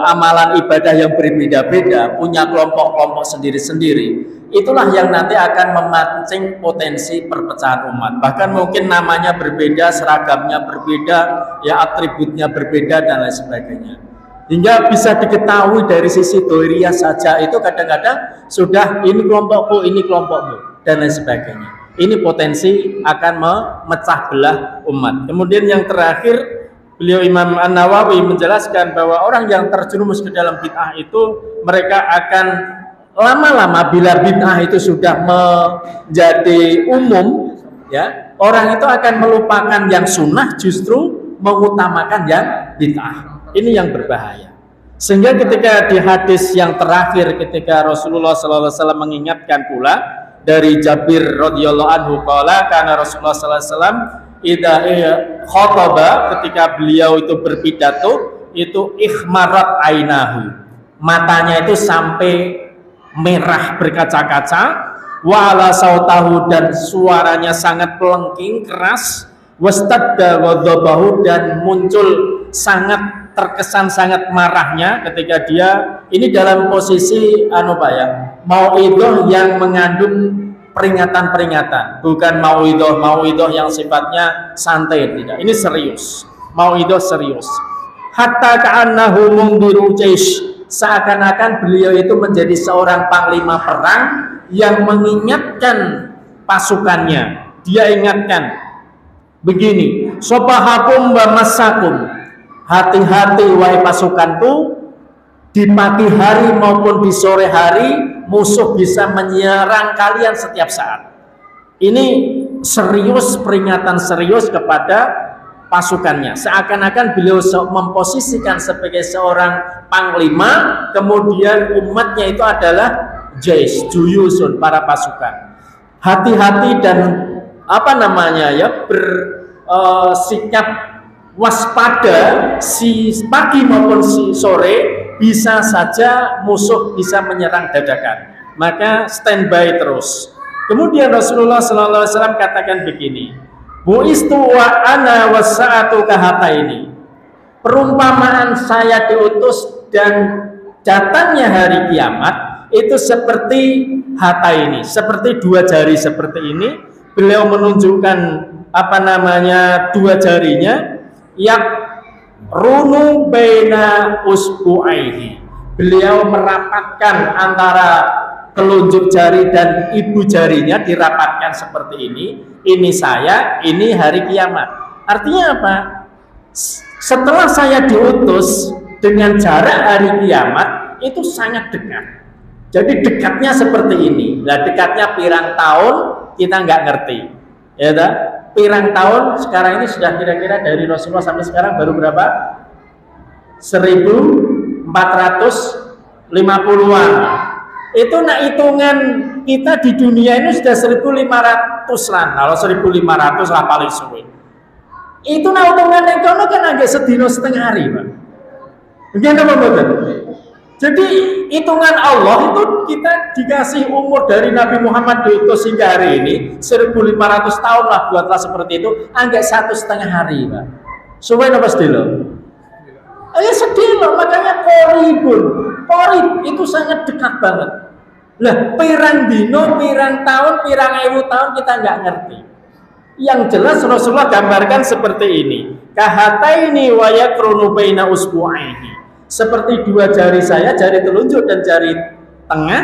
amalan ibadah yang berbeda-beda, punya kelompok-kelompok sendiri-sendiri, itulah yang nanti akan memancing potensi perpecahan umat. Bahkan mungkin namanya berbeda, seragamnya berbeda, ya atributnya berbeda dan lain sebagainya. Hingga bisa diketahui dari sisi doiriyah saja itu kadang-kadang sudah ini kelompokku, ini kelompokmu dan lain sebagainya. Ini potensi akan memecah belah umat. Kemudian yang terakhir, beliau Imam An-Nawawi menjelaskan bahwa orang yang terjerumus ke dalam bid'ah itu mereka akan lama-lama bila bid'ah itu sudah menjadi umum, ya, orang itu akan melupakan yang sunnah, justru mengutamakan yang bid'ah. Ini yang berbahaya. Sehingga ketika di hadis yang terakhir ketika Rasulullah SAW mengingatkan pula dari Jabir radhiyallahu anhu qala kana Rasulullah sallallahu alaihi wasallam idza khataba, ketika beliau itu berpidato itu ikhmarat ainahu, matanya itu sampai merah berkaca-kaca, wa ala sautahu, dan suaranya sangat pelengking keras, wastadda ghadabahu, dan muncul sangat terkesan sangat marahnya ketika dia ini dalam posisi mauidhah yang mengandung peringatan-peringatan, bukan mauidhah yang sifatnya santai, tidak. Ini serius, mauidhah serius. Hatta ka'annahu mungdiru jaish, seakan-akan beliau itu menjadi seorang panglima perang yang mengingatkan pasukannya. Dia ingatkan begini, sobahakum wa masakum, hati-hati wahai pasukanku, di pagi hari maupun di sore hari musuh bisa menyerang kalian setiap saat. Ini serius, peringatan serius kepada pasukannya. Seakan-akan beliau memposisikan sebagai seorang panglima, kemudian umatnya itu adalah jais, juyusun, para pasukan. Hati-hati dan bersikap waspada si pagi maupun si sore, bisa saja musuh bisa menyerang dadakan, maka standby terus. Kemudian Rasulullah SAW katakan begini, bu'istu wa ana wasa'atu kahataini, perumpamaan saya diutus dan datangnya hari kiamat itu seperti hataini, seperti dua jari seperti ini. Beliau menunjukkan dua jarinya yang runu baina usbu'aihi. Beliau merapatkan antara telunjuk jari dan ibu jarinya, dirapatkan seperti ini. Ini saya, ini hari kiamat. Artinya apa? Setelah saya diutus dengan jarak hari kiamat itu sangat dekat. Jadi dekatnya seperti ini. Nah, dekatnya pirang tahun kita nggak ngerti, ya tak? Pirang tahun sekarang ini sudah kira-kira dari Rasulullah sampai sekarang baru berapa? 1450-an. Itu hitungan kita di dunia ini sudah 1500-an. Kalau 1500 lah paling suwe. Itu hitungan ekonomi kan agak sedino setengah hari, Pak. Begitu betul. Jadi hitungan Allah itu kita dikasih umur dari Nabi Muhammad diutus hingga hari ini 1500 tahun lah, buatlah seperti itu, anggap 1,5 hari, Pak. Suwe apa sedilo? Ya sedilo, makanya korib itu sangat dekat banget. Lah pirang dino, pirang tahun, pirang ewu tahun kita nggak ngerti. Yang jelas Rasulullah gambarkan seperti ini. Kahataini wa yakrunu baina usbu'aihi. Seperti dua jari saya, jari telunjuk dan jari tengah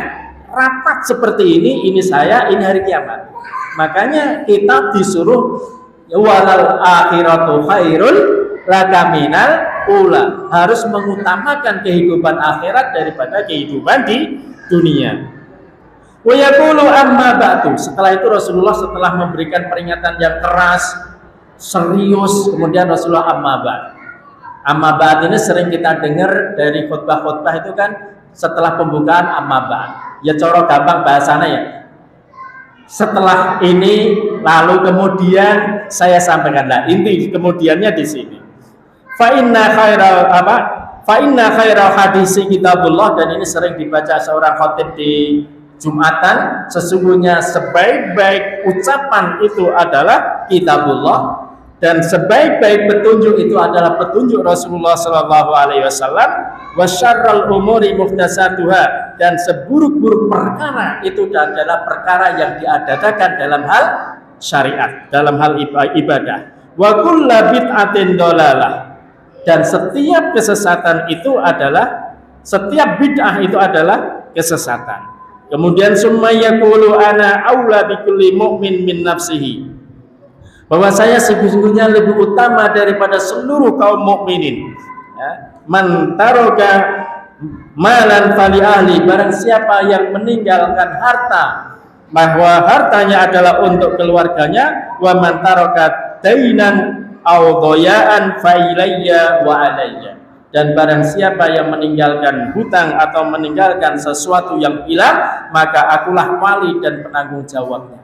rapat seperti ini saya, ini hari kiamat. Makanya kita disuruh walal akhiratu khairul laka minal ula, harus mengutamakan kehidupan akhirat daripada kehidupan di dunia. Wa yaqulu amma ba'du, setelah itu Rasulullah setelah memberikan peringatan yang keras, serius, kemudian Rasulullah amma ba'du. Amma ba'd ini sering kita dengar dari khutbah-khutbah itu kan setelah pembukaan amma ba'd. Ya coro gampang bahasanya ya. Setelah ini lalu kemudian saya sampaikan, nah inti kemudiannya di sini. Fa inna khairal hadisi kitabullah, dan ini sering dibaca seorang khatib di Jumatan. Sesungguhnya sebaik-baik ucapan itu adalah kitabullah, dan sebaik-baik petunjuk itu adalah petunjuk Rasulullah Sallallahu Alaihi Wasallam. Wa syarrul umuri muhdatsatuha, dan seburuk-buruk perkara itu adalah perkara yang diadakan dalam hal syariat, dalam hal ibadah. Wa kullu bid'atin dolalah, dan setiap kesesatan itu adalah, setiap bid'ah itu adalah kesesatan. Kemudian summa yaqulu ana aula bikulli mu'min min nafsihi, bahwa saya sesungguhnya lebih utama daripada seluruh kaum mukminin. Ya. Man taroka malan fali ahli, barang siapa yang meninggalkan harta, bahwa hartanya adalah untuk keluarganya. Wa man taroka dainan aw dhayaan fa ilayya wa alayya, dan barang siapa yang meninggalkan hutang atau meninggalkan sesuatu yang hilang, maka akulah wali dan penanggung jawabnya.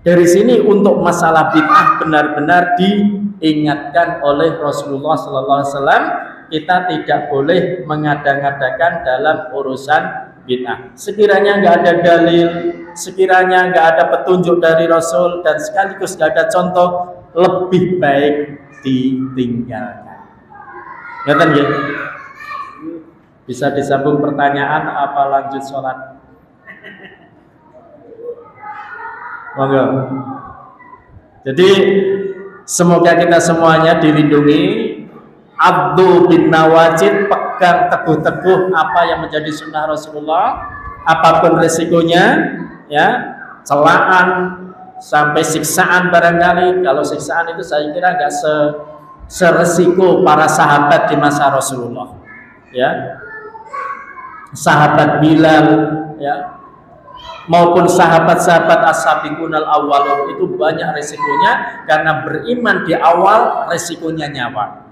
Dari sini untuk masalah bid'ah benar-benar diingatkan oleh Rasulullah Sallallahu Alaihi Wasallam. Kita tidak boleh mengada-ngadakan dalam urusan bid'ah. Sekiranya nggak ada dalil, sekiranya nggak ada petunjuk dari Rasul, dan sekaligus nggak ada contoh, lebih baik ditinggalkan. Ngerti ya? Bisa disambung pertanyaan apa lanjut sholat? Monggo. Jadi semoga kita semuanya dilindungi. Abdu bin nawajid, pegang teguh-teguh apa yang menjadi sunnah Rasulullah, apapun resikonya, ya, celaan sampai siksaan barangkali. Kalau siksaan itu saya kira nggak seresiko para sahabat di masa Rasulullah, ya, sahabat Bilal, ya, maupun sahabat-sahabat as-sabiqunal awwalun, itu banyak resikonya karena beriman di awal resikonya nyawa.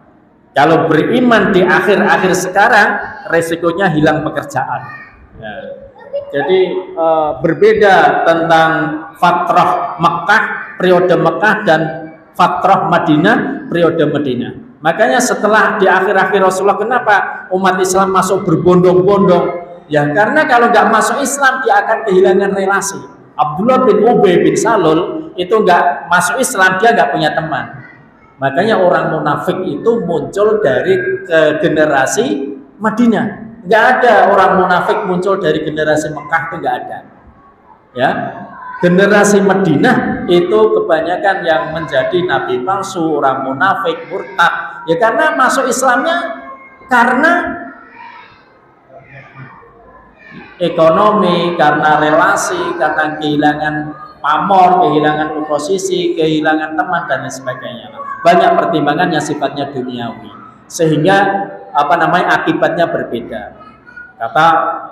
Kalau beriman di akhir-akhir sekarang, resikonya hilang pekerjaan. Ya. Jadi berbeda tentang fatrah Mekah, periode Mekah, dan fatrah Madinah, periode Madinah. Makanya setelah di akhir-akhir Rasulullah, kenapa umat Islam masuk berbondong-bondong? Ya karena kalau nggak masuk Islam, dia akan kehilangan relasi. Abdullah bin Ubay bin Salul itu nggak masuk Islam, dia nggak punya teman. Makanya orang munafik itu muncul dari generasi Madinah. Nggak ada orang munafik muncul dari generasi Mekah, itu nggak ada. Ya, generasi Madinah itu kebanyakan yang menjadi nabi palsu, orang munafik, murtad. Ya karena masuk Islamnya karena ekonomi, karena relasi, karena kehilangan pamor, kehilangan oposisi, kehilangan teman, dan lain sebagainya. Banyak pertimbangan yang sifatnya duniawi, sehingga akibatnya berbeda. Kata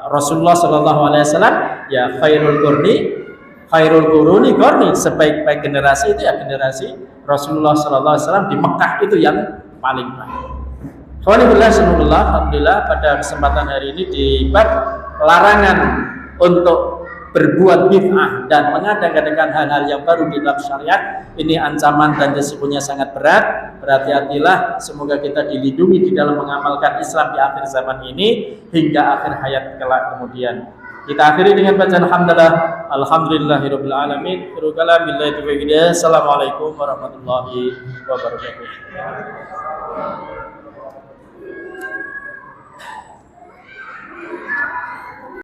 Rasulullah Sallallahu Alaihi Wasallam, ya khairul quruni qarni, sebaik-baik generasi itu ya generasi Rasulullah Sallallahu Alaihi Wasallam. Di Mekah itu yang paling baik. Alhamdulillah pada kesempatan hari ini di bab larangan untuk berbuat bid'ah dan mengada-ngadakan hal-hal yang baru di dalam syariat, ini ancaman dan resikonya sangat berat. Berhati-hatilah, semoga kita dilindungi di dalam mengamalkan Islam di akhir zaman ini hingga akhir hayat kelak kemudian. Kita akhiri dengan bacaan alhamdulillahirabbil alamin. Assalamualaikum warahmatullahi wabarakatuh.